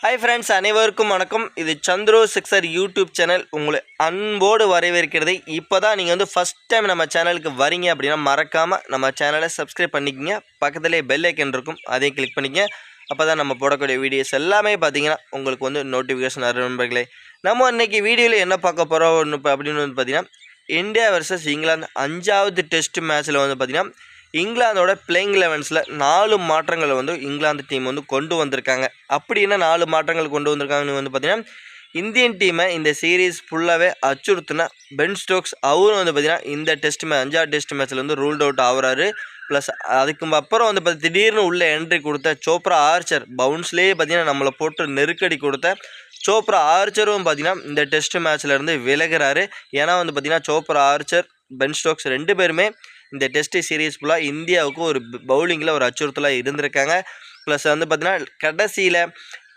Hi friends, அனைவருக்கும் வணக்கம். இது சந்துரு சிக்ஸர் யூடியூப் சேனல் உங்களை அன்போடு வரவேற்கிறது. இப்போ தான் நீங்கள் வந்து ஃபஸ்ட் டைம் நம்ம சேனலுக்கு வரீங்க அப்படின்னா மறக்காமல் நம்ம சேனலை சப்ஸ்கிரைப் பண்ணிக்கோங்க. பக்கத்துலேயே பெல் ஐக்கன் இருக்கும், அதையும் கிளிக் பண்ணிக்கங்க. அப்போ தான் நம்ம போடக்கூடிய வீடியோஸ் எல்லாமே பார்த்தீங்கன்னா உங்களுக்கு வந்து நோட்டிஃபிகேஷன் வரும் நண்பர்களே. நம்ம இன்றைக்கி வீடியோவில் என்ன பார்க்க போகிறோம் அப்படின்னு வந்து பார்த்தீங்கன்னா, இந்தியா வர்சஸ் இங்கிலாந்து 5வது டெஸ்ட் மேட்ச்சில் வந்து பார்த்திங்கன்னா இங்கிலாந்தோட பிளேயிங் 11ல் 4 மாற்றங்களை வந்து இங்கிலாந்து டீம் வந்து கொண்டு வந்திருக்காங்க. அப்படி என்ன 4 மாற்றங்கள் கொண்டு வந்திருக்காங்கன்னு வந்து பார்த்திங்கன்னா, இந்தியன் டீமை இந்த சீரீஸ் ஃபுல்லாகவே அச்சுறுத்தின பென் ஸ்டோக்ஸ் அவரும் வந்து பார்த்திங்கன்னா இந்த 5வது டெஸ்ட் மேட்ச்சில் வந்து ரூல்ட் அவுட் ஆகுறாரு. ப்ளஸ் அதுக்கு அப்புறம் வந்து திடீர்னு உள்ள என்ட்ரி கொடுத்த சோப்ரா ஆர்ச்சர் பவுன்ஸ்லேயே பார்த்திங்கன்னா நம்மளை போட்டு நெருக்கடி கொடுத்த சோப்ரா ஆர்ச்சரும் பார்த்திங்கன்னா இந்த டெஸ்ட் மேட்ச்லேருந்து விலகிறாரு. ஏன்னா வந்து பார்த்திங்கன்னா சோப்ரா ஆர்ச்சர் பென் ஸ்டோக்ஸ் 2 பேருமே இந்த டெஸ்ட் சீரீஸ் ஃபுல்லாக இந்தியாவுக்கு ஒரு பவுலிங்கில் ஒரு அச்சுறுத்தலாக இருந்திருக்காங்க. ப்ளஸ் வந்து பார்த்திங்கன்னா கடைசியில்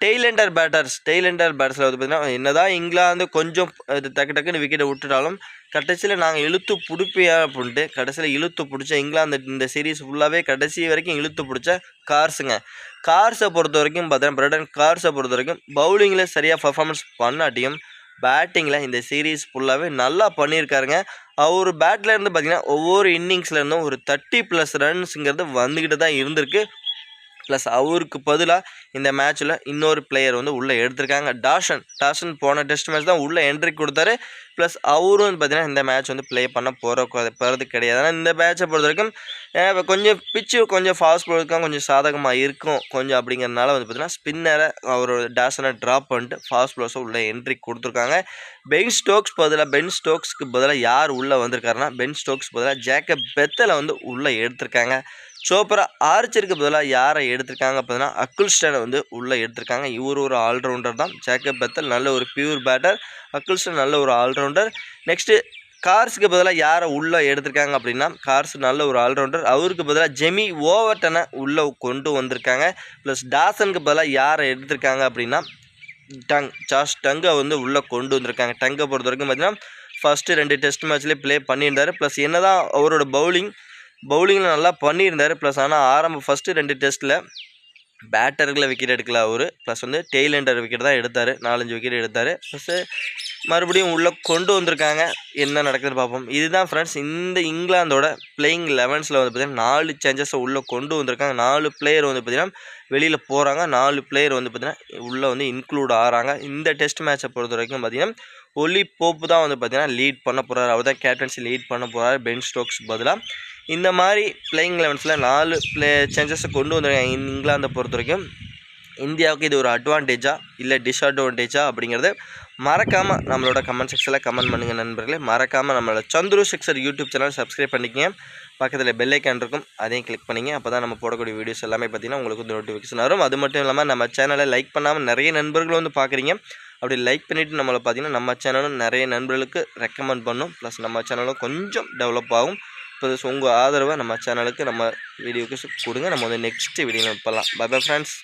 டெய்லெண்டர் பேட்டர்ஸில் வந்து பார்த்திங்கன்னா என்னதான் இங்கிலாந்து கொஞ்சம் டக்குன்னு விக்கெட்டை விட்டுட்டாலும் கடைசியில் நாங்கள் இழுத்து பிடிப்பியா அப்படின்ட்டு கடைசியில் இழுத்து பிடிச்ச இங்கிலாந்து இந்த சீரீஸ் ஃபுல்லாகவே கடைசி வரைக்கும் இழுத்து பிடிச்ச கார்ஸை பொறுத்த வரைக்கும் பார்த்தீங்கன்னா பிரெடன் கார்ஸை பொறுத்த வரைக்கும் பவுலிங்கில் சரியாக பர்ஃபார்மன்ஸ் பண்ணாட்டியும் பேட்டிங்கில் இந்த சீரீஸ் ஃபுல்லாகவே நல்லா பண்ணியிருக்காருங்க. அவர் பேட்லேருந்து பார்த்திங்கன்னா ஒவ்வொரு இன்னிங்ஸ்லேருந்தும் ஒரு 30+ ரன்ஸுங்கிறது வந்துக்கிட்டு தான் இருந்திருக்கு. ப்ளஸ் அவருக்கு பதிலாக இந்த மேட்ச்சில் இன்னொரு பிளேயர் வந்து உள்ளே எடுத்திருக்காங்க. டாஷன் போன டெஸ்ட் மேட்ச் தான் உள்ளே என்ட்ரி கொடுத்தாரு. ப்ளஸ் அவரும் வந்து பார்த்திங்கன்னா இந்த மேட்ச் வந்து ப்ளே பண்ண போகிறது கிடையாது. ஆனால் இந்த மேட்சை பொறுத்த வரைக்கும் கொஞ்சம் பிச்சு கொஞ்சம் ஃபாஸ்ட் பாலுக்காக கொஞ்சம் சாதகமாக இருக்கும் கொஞ்சம் அப்படிங்கிறதுனால வந்து பார்த்திங்கன்னா ஸ்பின்னரை அவர் டாஷனை ட்ராப் பண்ணிட்டு ஃபாஸ்ட் பாலர்ஸை உள்ளே என்ட்ரி கொடுத்துருக்காங்க. பென் ஸ்டோக்ஸ்க்கு பதிலாக யார் உள்ளே வந்திருக்காருன்னா ஜேக்கப் பெத்தலை வந்து உள்ளே எடுத்திருக்காங்க. சோப்ரா ஆர்ச்சருக்கு பதிலாக யாரை எடுத்திருக்காங்க பார்த்தீங்கன்னா அக்குல்ஸ்டனை வந்து உள்ளே எடுத்திருக்காங்க. இவர் ஒரு ஆல்ரவுண்டர் தான். ஜேக்கப் பெத்தல் நல்ல ஒரு பியூர் பேட்டர், அக்குல்ஸ்டன் நல்ல ஒரு ஆல்ரவுண்டர். நெக்ஸ்ட்டு கார்ஸுக்கு பதிலாக யாரை உள்ளே எடுத்திருக்காங்க அப்படின்னா கார்ஸ் நல்ல ஒரு ஆல்ரவுண்டர், அவருக்கு பதிலாக ஜெமி ஓவர்டனை உள்ளே கொண்டு வந்திருக்காங்க. ப்ளஸ் டாசனுக்கு பதிலாக யாரை எடுத்திருக்காங்க அப்படின்னா ஜாஷ் டங்கை வந்து உள்ளே கொண்டு வந்திருக்காங்க. டங்கை பொறுத்த வரைக்கும் பார்த்தீங்கன்னா ஃபஸ்ட்டு 2 டெஸ்ட் மேட்ச்லேயே ப்ளே பண்ணியிருந்தார். ப்ளஸ் என்ன தான் அவரோட பவுலிங்கில் நல்லா பண்ணியிருந்தார். ப்ளஸ் ஆனால் ஃபஸ்ட்டு 2 டெஸ்ட்டில் பேட்டர்களை விக்கெட் எடுக்கல அவர். ப்ளஸ் வந்து டெய்லெண்டர் விக்கெட் தான் எடுத்தார், 4-5 விக்கெட் எடுத்தார். ப்ளஸ்ஸு மறுபடியும் உள்ளே கொண்டு வந்திருக்காங்க. என்ன நடக்குதுன்னு பார்ப்போம். இதுதான் ஃப்ரெண்ட்ஸ் இந்த இங்கிலாந்தோட பிளேயிங் 11ல் வந்து பார்த்திங்கன்னா 4 சேஞ்சஸை உள்ளே கொண்டு வந்திருக்காங்க. 4 பிளேயர் வந்து பார்த்திங்கன்னா வெளியில் போகிறாங்க, 4 பிளேயர் வந்து பார்த்திங்கன்னா உள்ளே வந்து இன்க்ளூட் ஆகிறாங்க. இந்த டெஸ்ட் மேட்சை பொறுத்த வரைக்கும் பார்த்திங்கன்னா ஒலி போப்பு தான் வந்து பார்த்திங்கன்னா லீட் பண்ண போகிறார். அவர் தான் கேப்டன்சி லீட் பண்ண போகிறார் பென் ஸ்டோக்ஸ் பதிலாக. இந்த மாதிரி பிளேயிங் 11ல் 4 சேஞ்சஸை கொண்டு வந்திருக்காங்க. இங்கிலாந்தை பொறுத்த வரைக்கும் இந்தியாவுக்கு இது ஒரு அட்வான்டேஜா இல்லை டிஸ்அட்வான்டேஜா அப்படிங்கிறது மறக்காமல் நம்மளோட கமெண்ட் செக்ஷனில் கமெண்ட் பண்ணுங்கள் நண்பர்களே. மறக்காமல் நம்மளோட Chandru sixer YouTube channel subscribe பண்ணிக்கங்க. பக்கத்தில் பெல் ஐக்கான் இருக்கும், அதையும் கிளிக் பண்ணிங்க. அப்போ தான் நம்ம போடக்கூடிய வீடியோஸ் எல்லாமே பார்த்திங்கன்னா உங்களுக்கு வந்து நோட்டிஃபிகேஷன் வரும். அது மட்டும் இல்லாமல் நம்ம சேனலை லைக் பண்ணாமல் நிறைய நண்பர்கள் வந்து பார்க்குறீங்க. அப்படி லைக் பண்ணிவிட்டு நம்மளை பார்த்திங்கன்னா நம்ம சேனலும் நிறைய நண்பர்களுக்கு ரெக்கமெண்ட் பண்ணும். ப்ளஸ் நம்ம சேனலும் கொஞ்சம் டெவலப் ஆகும். ப்ளஸ் உங்கள் ஆதரவை நம்ம சேனலுக்கு நம்ம வீடியோக்கு கொடுங்க. நம்ம வந்து நெக்ஸ்ட் வீடியோவில் பார்க்கலாம். Bye bye friends.